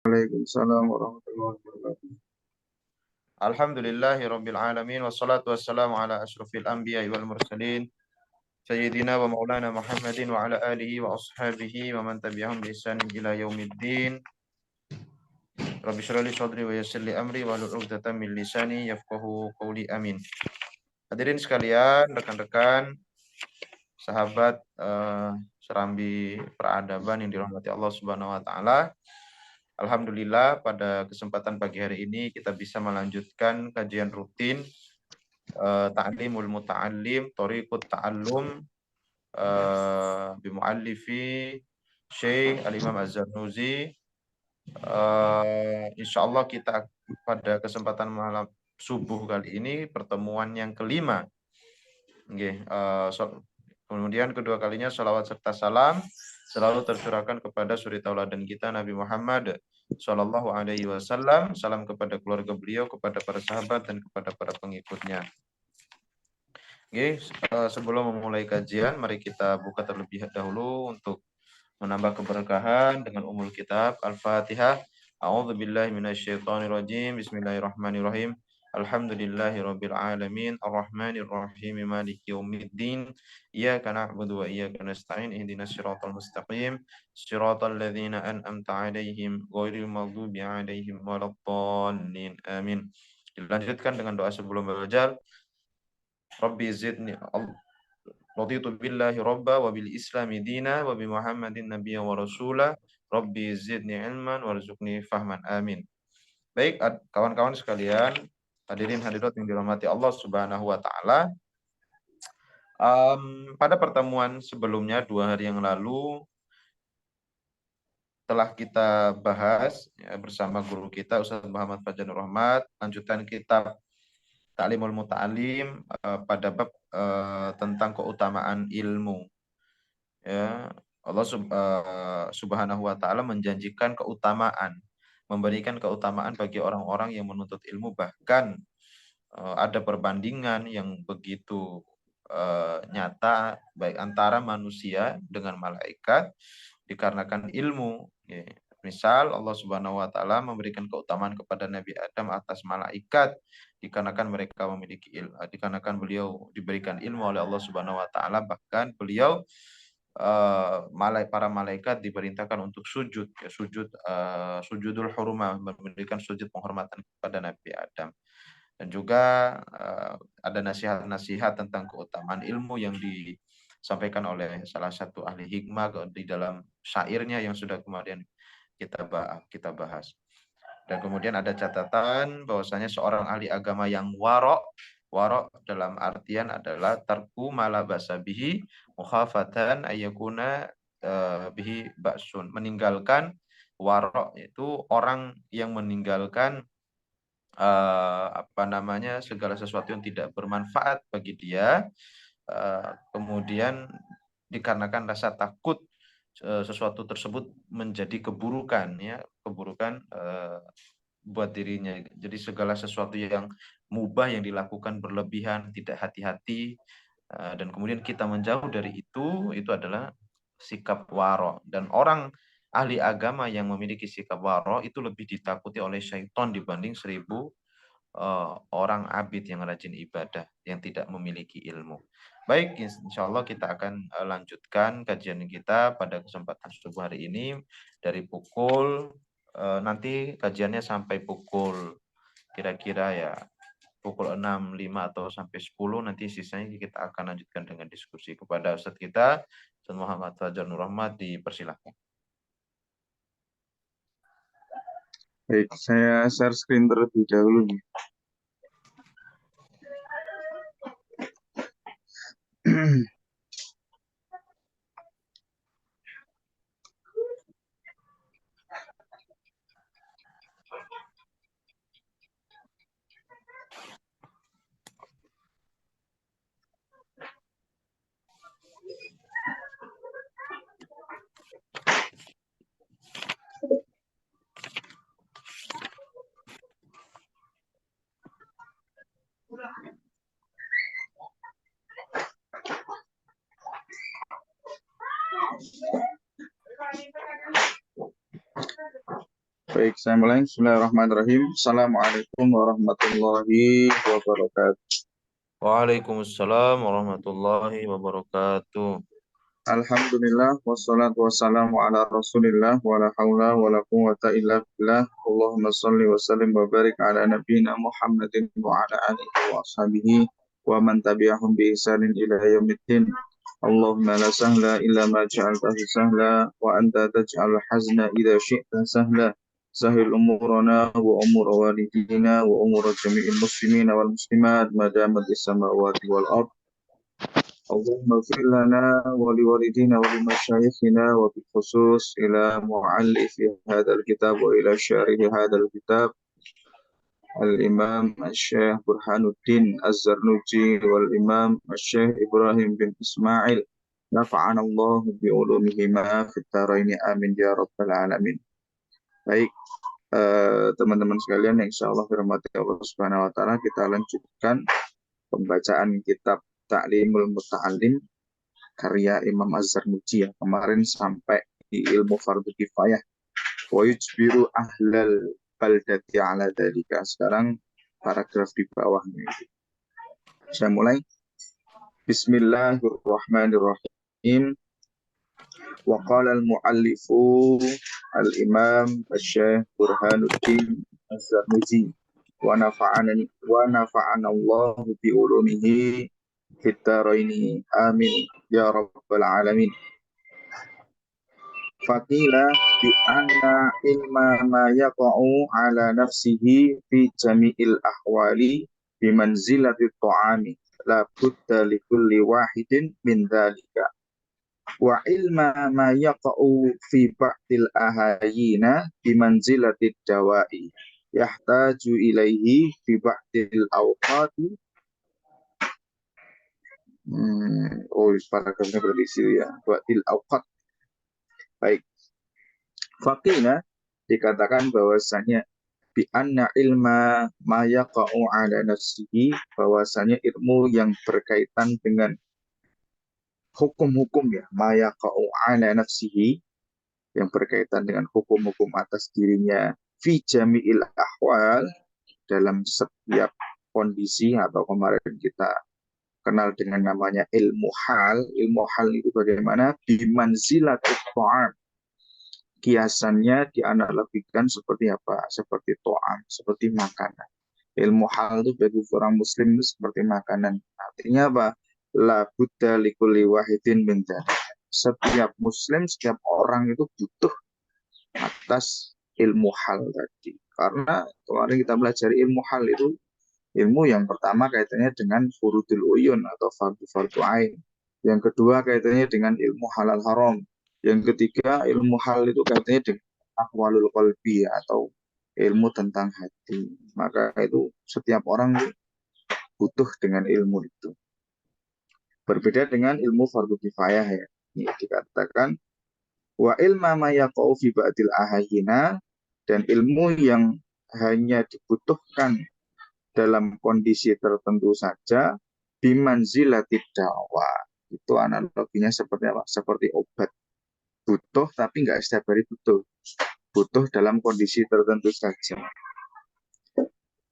Waalaikumsalam warahmatullahi wabarakatuh. Alhamdulillahi Rabbil Alamin. Wassalatu wassalamu ala ashrafil anbiya wal mursalin Sayyidina wa maulana Muhammadin wa ala alihi wa ashabihi wa man tabi'ahum bi ihsanin ila yaumiddin. Rabbi shrah li sadri wa yassir li amri wa hlul 'uqdatam min lisani yafqahu qawli. Amin. Hadirin sekalian, rekan-rekan, sahabat serambi peradaban yang dirahmati Allah Subhanahu wa taala. Alhamdulillah pada kesempatan pagi hari ini kita bisa melanjutkan kajian rutin Ta'limul Muta'allim, Thoriqut Ta'allum bimuallifi Syekh Al-Imam Az-Zarnuzi. Insyaallah kita pada kesempatan malam subuh kali ini pertemuan yang kelima. Nggih, kemudian kedua kalinya salawat serta salam selalu tercurahkan kepada suri tauladan kita Nabi Muhammad Shallallahu Alaihi Wasallam. Salam kepada keluarga beliau, kepada para sahabat dan kepada para pengikutnya. Oke, sebelum memulai kajian, mari kita buka terlebih dahulu untuk menambah keberkahan dengan umul kitab Al-Fatihah. A'udzubillahi minasyaitonirrajim. Bismillahirrahmanirrahim. Alhamdulillahirabbil alamin, arrahmanir rahim, maliki yaumiddin. Iyyaka na'budu wa iyyaka nasta'in. Ihdinas siratal mustaqim. Siratal ladzina an'amta 'alaihim ghairil maghdubi 'alaihim waladdallin. Amin. Dilanjutkan dengan doa sebelum belajar. Rabbi zidni raditu billahi rabba wa bil islami dina wa bi Muhammadin nabiyya wa rasula. Rabbi zidni ilman warzuqni fahman. Amin. Baik, kawan-kawan sekalian, hadirin hadirat yang dirahmati Allah Subhanahu wa taala. Pada pertemuan sebelumnya 2 hari yang lalu telah kita bahas ya, bersama guru kita Ustaz Muhammad Fajanur Rahmat, lanjutan kitab Ta'limul Muta'alim pada bab tentang keutamaan ilmu. Ya, Allah Subhanahu wa taala menjanjikan keutamaan, memberikan keutamaan bagi orang-orang yang menuntut ilmu, bahkan ada perbandingan yang begitu nyata baik antara manusia dengan malaikat dikarenakan ilmu. Ya. Misal Allah Subhanahu wa taala memberikan keutamaan kepada Nabi Adam atas malaikat dikarenakan mereka memiliki dikarenakan beliau diberikan ilmu oleh Allah Subhanahu wa taala, bahkan beliau para malaikat diperintahkan untuk sujud, ya, sujudul hurmah, memberikan sujud penghormatan kepada Nabi Adam. Dan juga ada nasihat-nasihat tentang keutamaan ilmu yang disampaikan oleh salah satu ahli hikmah di dalam syairnya yang sudah kemudian kita bahas. Dan kemudian ada catatan bahwasanya seorang ahli agama yang warok dalam artian adalah tarku malabasa bihi mukhafatan ayyakuna bihi ba'sun, meninggalkan warok, yaitu orang yang meninggalkan segala sesuatu yang tidak bermanfaat bagi dia, kemudian dikarenakan rasa takut sesuatu tersebut menjadi keburukan, ya, keburukan buat dirinya. Jadi segala sesuatu yang mubah yang dilakukan berlebihan, tidak hati-hati, dan kemudian kita menjauh dari itu adalah sikap waro. Dan orang ahli agama yang memiliki sikap waro itu lebih ditakuti oleh syaitan dibanding 1000 orang abid yang rajin ibadah, yang tidak memiliki ilmu. Baik, insya Allah kita akan lanjutkan kajian kita pada kesempatan subuh hari ini dari pukul nanti kajiannya sampai pukul kira-kira ya pukul 6.05 atau sampai 10, nanti sisanya kita akan lanjutkan dengan diskusi. Kepada Ustadz kita, Ustadz Muhammad Fajar Nur Rahmat, dipersilahkan. Baik, saya share screen terlebih dahulu nih. Baik, saya mulai. Bismillahirrahmanirrahim. Assalamualaikum warahmatullahi wabarakatuh. Waalaikumsalam warahmatullahi wabarakatuh. Alhamdulillah, wassalatu wassalamu ala rasulillah, wa la hawla wa la quwwata illa billah. Allahumma salli wa sallim wa barik ala nabiyyina Muhammadin wa ala alihi wa ashabihi wa man tabi'ahum bi ihsanin ila yaumiddin. Allahumma la sahla illa ma ja'altahu sahla wa anta taj'al hazna idza syi'ta sahla. Sahil umurana wa umur walidina wa umur jami'il muslimina wal muslimat ma damat as-samawati wal ardh. اللهم اغفر لنا ولوالدينا ولمشايخنا وبالخصوص إلى مؤلف هذا الكتاب وإلى شارح هذا الكتاب الإمام الشيخ برهان الدين الزرنوجي والإمام الشيخ إبراهيم بن إسماعيل نفعنا الله بعلومهما في الدارين آمين يا رب العالمين. Baik, teman-teman sekalian yang insya Allah dirahmati Allah Subhanahu wa Ta'ala, kita lanjutkan pembacaan kitab Ta'limul Muta'allim karya Imam Az-Zarnuji ya. Kemarin sampai di ilmu fardu kifayah wa yujbiru ahlal baldati ala dalika. Sekarang paragraf di bawahnya. Saya mulai. Bismillahirrahmanirrahim. Wa qala al-muallifu al-imam al-syekh Burhanuddin Az-Zarnuji wa nafa'ana Allah bi ulumihi Fittaraini amin ya rabbal alamin. Faqila bi anna ilma ma yaqa'u ala nafsihi fi jami'il ahwali bi manzilati ta'ami la budda li kulli wahidin min dhalika. Wa ilma ma yaqa'u fi ba'dil ahayina bi manzilati dawa'i yahtaju ilaihi fi ba'dil awqati. Paragrafnya berisi ya. Ba'dil awqat. Baik. Faqila dikatakan bahwasanya bi anna ilma ma yaqa'u ala nafsihi, bahwasanya ilmu yang berkaitan dengan hukum-hukum ya, ma yaqa'u ala nafsihi, yang berkaitan dengan hukum-hukum atas dirinya fi jami'il ahwal, dalam setiap kondisi, atau kemarin kita kenal dengan namanya ilmu hal. Ilmu hal itu bagaimana? Bimanzilatit ta'am. Kiasannya dianalogikan seperti apa? Seperti ta'am, seperti makanan. Ilmu hal itu bagi orang muslim itu seperti makanan. Artinya apa? La budda likulli wahidin min dzalik. Setiap muslim, setiap orang itu butuh atas ilmu hal tadi. Karena kemarin kita belajar ilmu hal itu, ilmu yang pertama kaitannya dengan furudul uyun atau fardu-fardu ain. Yang kedua kaitannya dengan ilmu halal haram. Yang ketiga ilmu hal itu kaitannya dengan ahwalul qalbi atau ilmu tentang hati. Maka itu setiap orang butuh dengan ilmu itu. Berbeda dengan ilmu fardu kifayah ya. Ini dikatakan wa ilma ma yaqau fi ba'dil ahayina, dan ilmu yang hanya dibutuhkan dalam kondisi tertentu saja, bimanzilatid dawa. Itu analoginya seperti apa? Seperti obat. Butuh tapi nggak setiap hari butuh. Butuh dalam kondisi tertentu saja.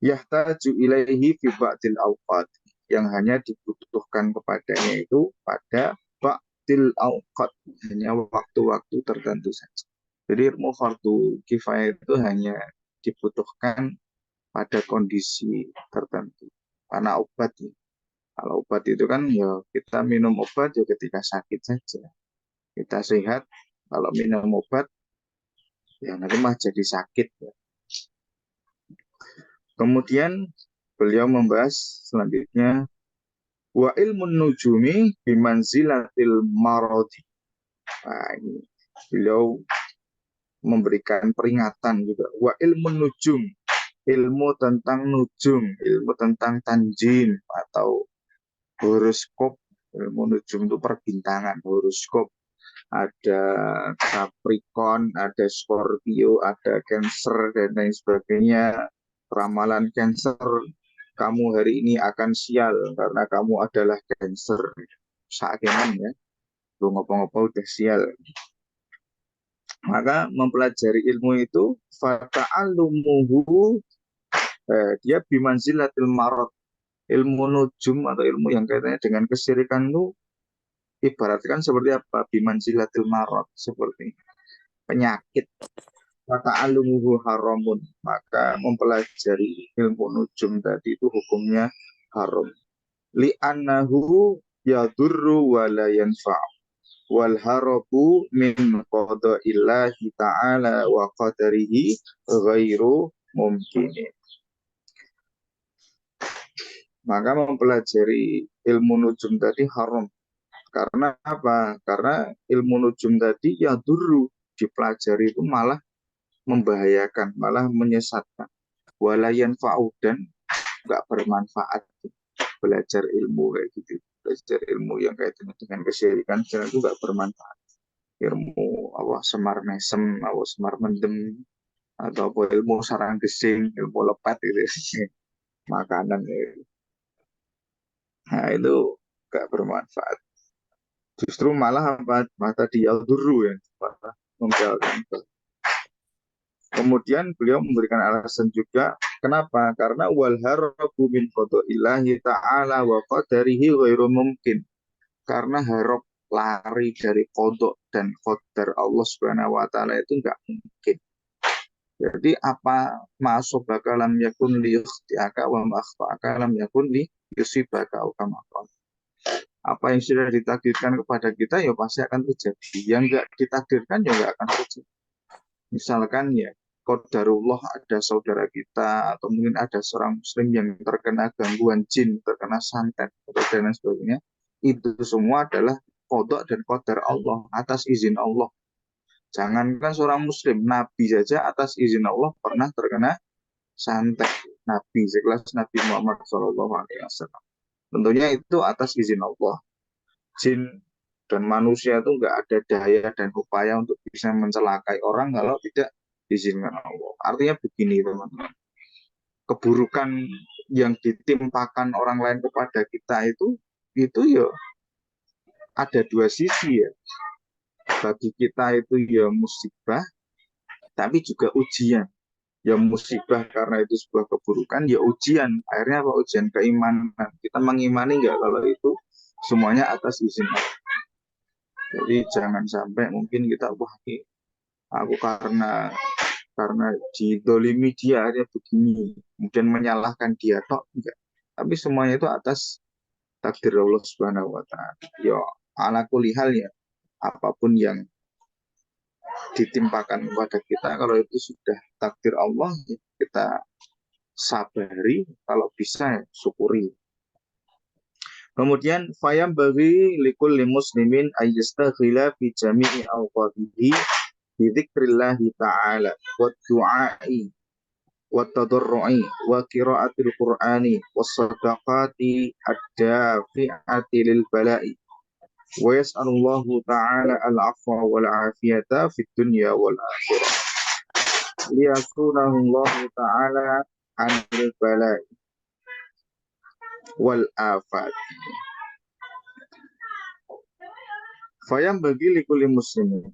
Yahtaju ilaihi fi ba'dil awqat, yang hanya dibutuhkan kepadanya itu pada ba'dil awqat, hanya waktu-waktu tertentu saja. Jadi ilmu fardu kifayah itu hanya dibutuhkan pada kondisi tertentu. Karena obat ya. Kalau obat itu kan ya kita minum obat ya ketika sakit saja. Kita sehat, kalau minum obat ya nanti mah jadi sakit ya. Kemudian beliau membahas selanjutnya wa ilmun nujumi bimanzilatil marodi. Nah, ini beliau memberikan peringatan juga. Wa ilmun nujum, ilmu tentang nujum, ilmu tentang tanjim atau horoskop. Ilmu nujum itu perbintangan, horoskop. Ada Capricorn, ada Scorpio, ada Cancer, dan lain sebagainya. Ramalan Cancer, kamu hari ini akan sial karena kamu adalah Cancer. Sakeman ya, lu ngopo-ngopo udah sial. Maka mempelajari ilmu itu fata'allumuhu, dia bimanzilatil marad. Ilmu nujum atau ilmu yang kaitannya dengan kesyirikan itu ibaratkan seperti apa? Bimanzilatil marad, seperti penyakit. Fata'allumuhu haramun. Maka mempelajari ilmu nujum tadi itu hukumnya haram. Li'annahu yadurru wa la yanfa'u. Wal harabu min qada'illahi ta'ala wa qadarihi ghairu mungkin. Maka mempelajari ilmu nujum tadi haram. Karena apa? Karena ilmu nujum tadi ya dulu dipelajari itu malah membahayakan, malah menyesatkan. Walayan fa'ud, dan nggak bermanfaat. Belajar ilmu kayak gitu. Belajar ilmu yang kaitannya dengan kesyirikan itu nggak bermanfaat. Ilmu apa semar mesem, apa semar mendem, atau apa ilmu sarang gesing, ilmu lepat gitu. Makanan gitu. Nah itu nggak bermanfaat. Justru malah apa? Mata dia dulu ya, malah membahayakan. Kemudian beliau memberikan alasan juga kenapa? Karena wal harabu min qada'illahi ta'ala wa qadarihi ghairu mungkin. Karena harap lari dari kodok dan qadar Allah Subhanahu wa taala itu enggak mungkin. Jadi apa masuk bakalam yakun li ikhtiaka wa ma akhtaka lam yakun li yusibaka kama qala. Apa yang sudah ditakdirkan kepada kita ya pasti akan terjadi. Yang enggak ditakdirkan ya enggak akan terjadi. Misalkan ya, qadarullah ada saudara kita atau mungkin ada seorang muslim yang terkena gangguan jin, terkena santet atau dan lain sebagainya, itu semua adalah qada dan qadar Allah atas izin Allah. Jangankan seorang muslim, nabi saja atas izin Allah pernah terkena santet. Nabi sekelas Nabi Muhammad SAW. Tentunya itu atas izin Allah. Jin dan manusia itu nggak ada daya dan upaya untuk bisa mencelakai orang kalau tidak diizinkan Allah. Artinya begini teman-teman, keburukan yang ditimpakan orang lain kepada kita itu ya ada dua sisi ya. Bagi kita itu ya musibah, tapi juga ujian. Ya musibah karena itu sebuah keburukan, ya ujian. Akhirnya apa? Ujian keimanan. Kita mengimani nggak kalau itu semuanya atas izin Allah. Jadi jangan sampai mungkin kita wah aku karena didolimi dia akhirnya begini, kemudian menyalahkan dia tok enggak. Tapi semuanya itu atas takdir Allah Subhanahu wa taala. Ya ala kulli hal ya, apapun yang ditimpakan kepada kita kalau itu sudah takdir Allah ya kita sabari, kalau bisa ya, syukuri. Kemudian fayam bagi likulli muslimin ayyastaghila fi jami'i awqatihi bi dzikrillah ta'ala wa du'ai wa tadarru'i wa qiraatil qur'ani was sadaqati ad-dafi'ati lil bala'i wa yas'alullahu ta'ala al-'afwa wal 'afiyata fid dunya wal akhirah liyakunahu Allah ta'ala 'anil bala'i wal afat. Fayam bagi likuli muslimin.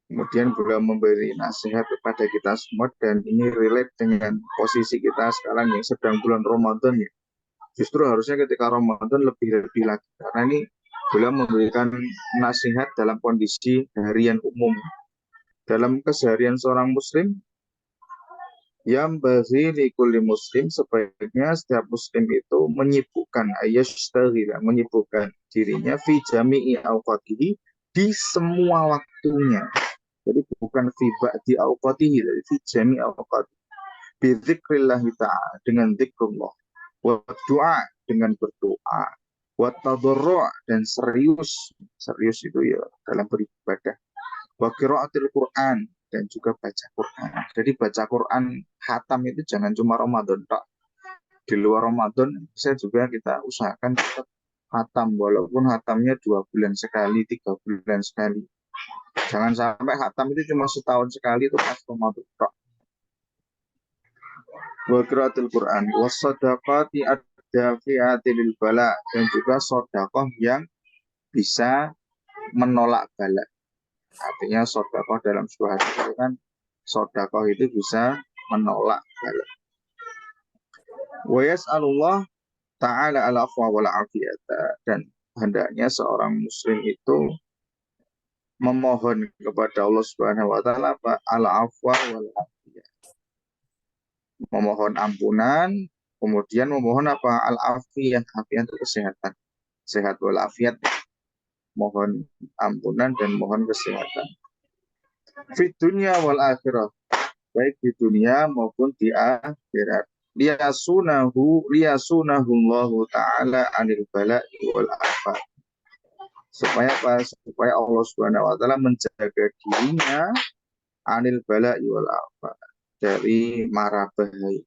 Kemudian beliau memberi nasihat kepada kita semua dan ini relate dengan posisi kita sekarang yang sedang bulan Ramadan ya. Justru harusnya ketika Ramadan lebih-lebih lagi karena ini beliau memberikan nasihat dalam kondisi harian umum. Dalam keseharian seorang muslim, yang bagi likuli muslim sebaiknya setiap muslim itu menyibukkan menyibukkan dirinya fi jami'i awqatihi di semua waktunya. Jadi bukan fi ba'di awqatihi, dari fi jami'i awqatihi. Bi dzikrillah ta'ala, dengan zikrullah. Wa doa, dengan berdoa. Wa tadarru' dan serius. Serius itu ya dalam beribadah. Wa qiraatil Qur'an, dan juga baca Quran. Jadi baca Quran khatam itu jangan cuma Ramadan tak. Di luar Ramadan bisa juga kita usahakan tetap khatam walaupun khatamnya 2 bulan sekali, 3 bulan sekali. Jangan sampai khatam itu cuma setahun sekali itu pas Ramadan tak. Wa qiraatil Quran was sadaqati ad-dafi'ati lil bala, dan juga sedekah yang bisa menolak bala. Artinya sodakoh dalam sebuah hadis itu kan sodakoh itu bisa menolak bala. Wa yas'alullah ta'ala al-afwa wal afiyata, dan hendaknya seorang muslim itu memohon kepada Allah Subhanahu wa taala al-afwa wal afiyah, memohon ampunan, kemudian memohon apa? Al-afiyah, afiyah itu kesehatan, sehat wal afiyat, mohon ampunan dan mohon kesehatan. Fit dunia wal akhirah, baik di dunia maupun di akhirat. Liyasunahu Allahu ta'ala anil bala'i wal afat. Supaya apa? Supaya Allah Subhanahu wa taala menjaga dirinya anil bala'i wal afat, dari mara bahaya.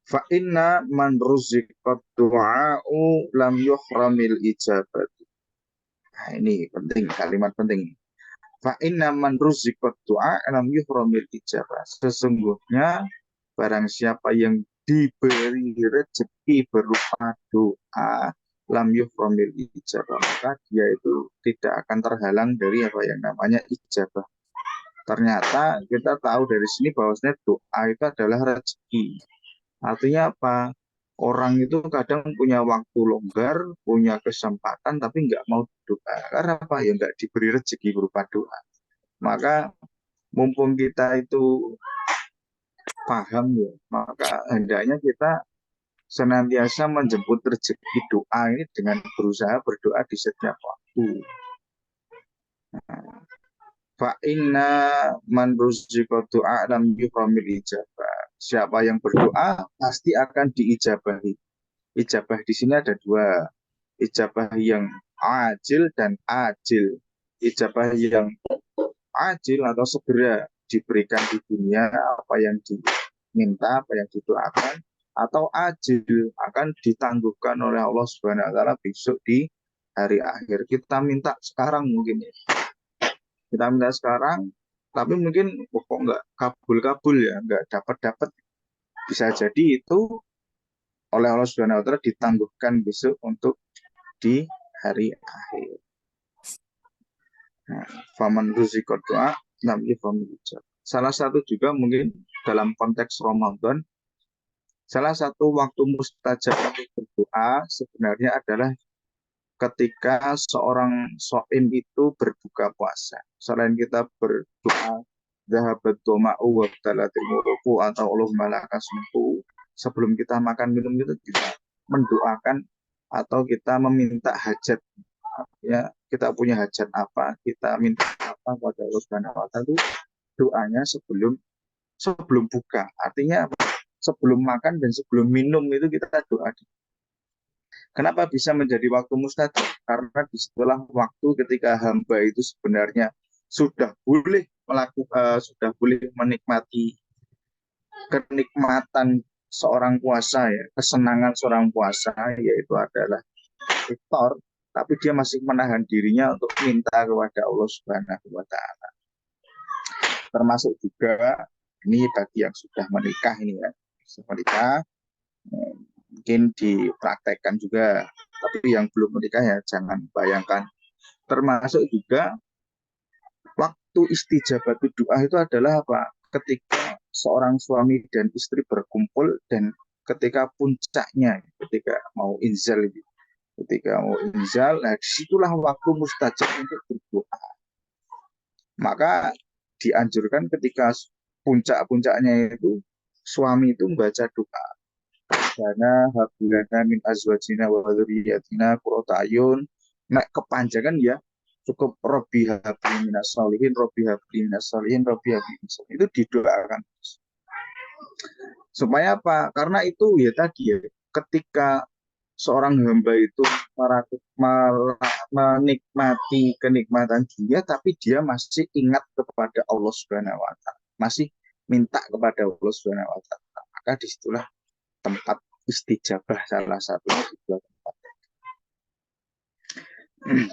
Fa inna man ruziqat du'a'u lam yuhramil ijabat. Nah, ini penting, kalimat penting. Fa inna man ruziqat du'a lam yuhramil ijabah. Sesungguhnya barang siapa yang diberi rezeki berupa doa, lam yuhramil ijabah, maka dia itu tidak akan terhalang dari apa yang namanya ijabah. Ternyata kita tahu dari sini bahwasanya doa itu adalah rezeki. Artinya apa? Orang itu kadang punya waktu longgar, punya kesempatan, tapi nggak mau doa. Karena apa? Ya nggak diberi rezeki berupa doa. Maka mumpung kita itu paham ya, maka hendaknya kita senantiasa menjemput rezeki doa ini dengan berusaha berdoa di setiap waktu. Fa inna man ruziqa du'a lam yuhramil ijabah. Siapa yang berdoa pasti akan diijabahi. Ijabah di sini ada dua. Ijabah yang ajil dan ajil. Ijabah yang ajil atau segera diberikan di dunia apa yang diminta, apa yang didoakan, atau ajil akan ditangguhkan oleh Allah Subhanahu wa taala besok di hari akhir. Kita minta sekarang mungkin ya. Kita minta sekarang, tapi mungkin kok nggak kabul-kabul ya, nggak dapat-dapat. Bisa jadi itu oleh Allah Subhanahu wa taala ditangguhkan besok untuk di hari akhir. Nah, faman ruziqad doa lam yufhamil. Salah satu juga mungkin dalam konteks Ramadan, salah satu waktu mustajab untuk berdoa sebenarnya adalah ketika seorang shaim itu berbuka puasa. Selain kita berdoa zahabat doma'u wa btalatil muruku atau Allahumma lakasumtu, sebelum kita makan minum itu kita mendoakan atau kita meminta hajat, ya kita punya hajat apa, kita minta apa pada Allah Subhanahu wa taala, doanya sebelum buka. Artinya sebelum makan dan sebelum minum itu kita doa. Kenapa bisa menjadi waktu mustajab? Karena disitulah waktu ketika hamba itu sebenarnya sudah boleh menikmati kenikmatan seorang puasa ya, kesenangan seorang puasa yaitu adalah iftar, tapi dia masih menahan dirinya untuk minta kepada Allah Subhanahu wa taala. Termasuk juga ini bagi yang sudah menikah ini ya, sudah menikah mungkin dipraktekkan juga, tapi yang belum menikah ya jangan bayangkan. Termasuk juga waktu istijabah doa itu adalah apa? Ketika seorang suami dan istri berkumpul dan ketika puncaknya, ketika mau inzal, nah disitulah waktu mustajab untuk berdoa. Maka dianjurkan ketika puncak-puncaknya itu suami itu membaca doa. Karena habilana min azwajina wa dzurriyyatina qurrata ayun. Nek kepanjangan ya cukup Robbi habli minas solihin, Robbi habli minas solihin, Robbi habli minas solihin. Itu didoakan. Supaya apa? Karena itu ya tadi ya, ketika seorang hamba itu menikmati kenikmatan dunia, tapi dia masih ingat kepada Allah Subhanahu wa taala, masih minta kepada Allah Subhanahu wa taala. Maka disitulah tempat istijabah salah satunya di dua tempat.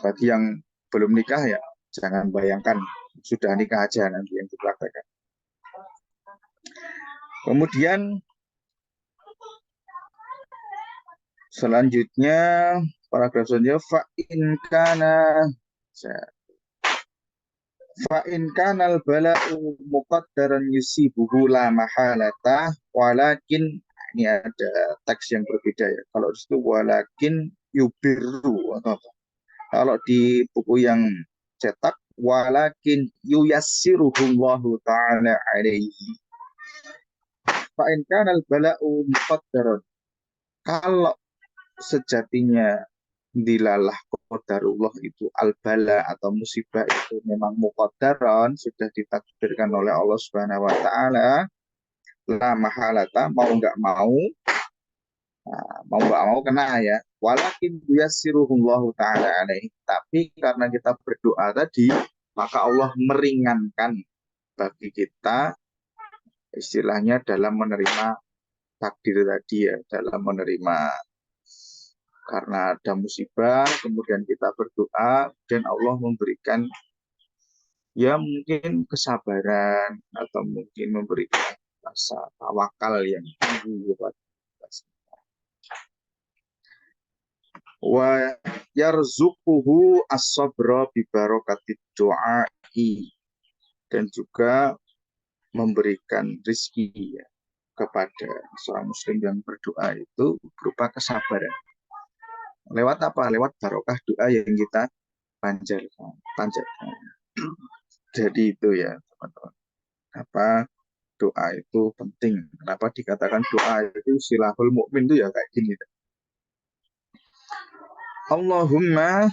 Bagi yang belum nikah ya jangan bayangkan sudah nikah aja nanti yang dipraktekkan. Kemudian selanjutnya paragraf selanjutnya fa in kana Fa in kanal bala'u muqaddaran yusibuhu la mahalata walakin, ini ada teks yang berbeda ya. Kalau di situ walakin yubiru atau apa. Kalau di buku yang cetak walakin yuyassiruhullahu ta'ala alaihi. Fa in kanal bala'u muqaddaran, kalau sejatinya dilalah qadarullah itu al-bala atau musibah itu memang muqaddaran, sudah ditakdirkan oleh Allah Subhanahu wa taala, la mahalata, mau nggak mau kena ya. Walakin yassiruhullahu taala alaih. Tapi karena kita berdoa tadi, maka Allah meringankan bagi kita istilahnya dalam menerima takdir tadi ya, dalam menerima karena ada musibah, kemudian kita berdoa dan Allah memberikan ya mungkin kesabaran atau mungkin memberikan rasa tawakal yang tinggi kepada kita. Wa yarzuquhu as-sabra bi barakatid du'ai, dan juga memberikan rizki ya, kepada seorang muslim yang berdoa itu berupa kesabaran. Lewat apa? Lewat barokah doa yang kita panjatkan. Jadi itu ya teman-teman. Apa doa itu penting? Kenapa dikatakan doa itu silahul mukmin itu ya kayak gini. Allahumma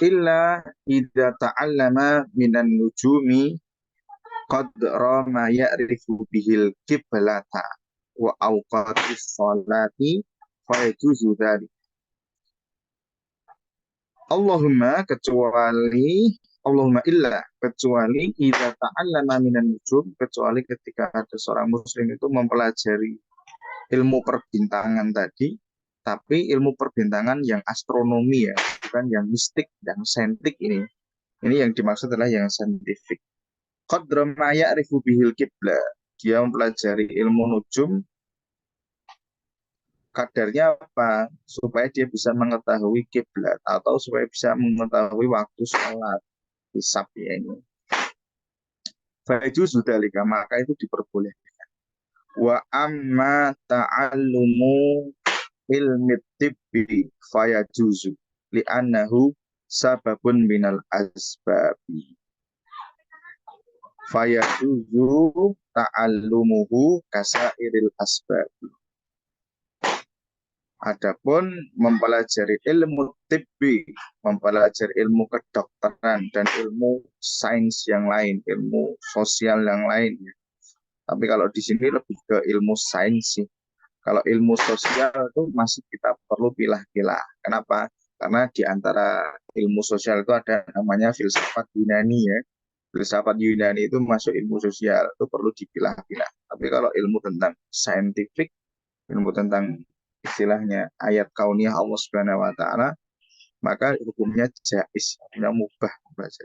illa idza ta'allama minan nujumi qadra ma ya'rifu bihil qiblata wa awqatis salati fa yajuzu dzalik. Allahumma illa, kecuali idza ta'allama minan nujum, kecuali ketika ada seorang muslim itu mempelajari ilmu perbintangan tadi, tapi ilmu perbintangan yang astronomi ya, bukan yang mistik dan saintik ini. Ini yang dimaksud adalah yang saintifik. Qadra ma ya'rifu bihil qibla, dia mempelajari ilmu nujum, kadarnya apa? Supaya dia bisa mengetahui kiblat atau supaya bisa mengetahui waktu sholat hisab ya ini. Faidu sudah lika, maka itu diperbolehkan. Wa amma ta'allumu ilmi tibbi fayajuzu li'annahu sababun minal asbabi. Fayajuzu ta'allumuhu kasairil asbabi. Adapun mempelajari ilmu tibbi, mempelajari ilmu kedokteran dan ilmu sains yang lain, ilmu sosial yang lain. Tapi kalau di sini lebih ke ilmu sains sih. Kalau ilmu sosial itu masih kita perlu pilah-pilah. Kenapa? Karena di antara ilmu sosial itu ada namanya filsafat Yunani ya. Filsafat Yunani itu masuk ilmu sosial, itu perlu dipilah-pilah. Tapi kalau ilmu tentang saintifik, ilmu tentang istilahnya ayat kauniyah Allah Subhanahu wa taala, maka hukumnya jais, hukumnya mubah belajar.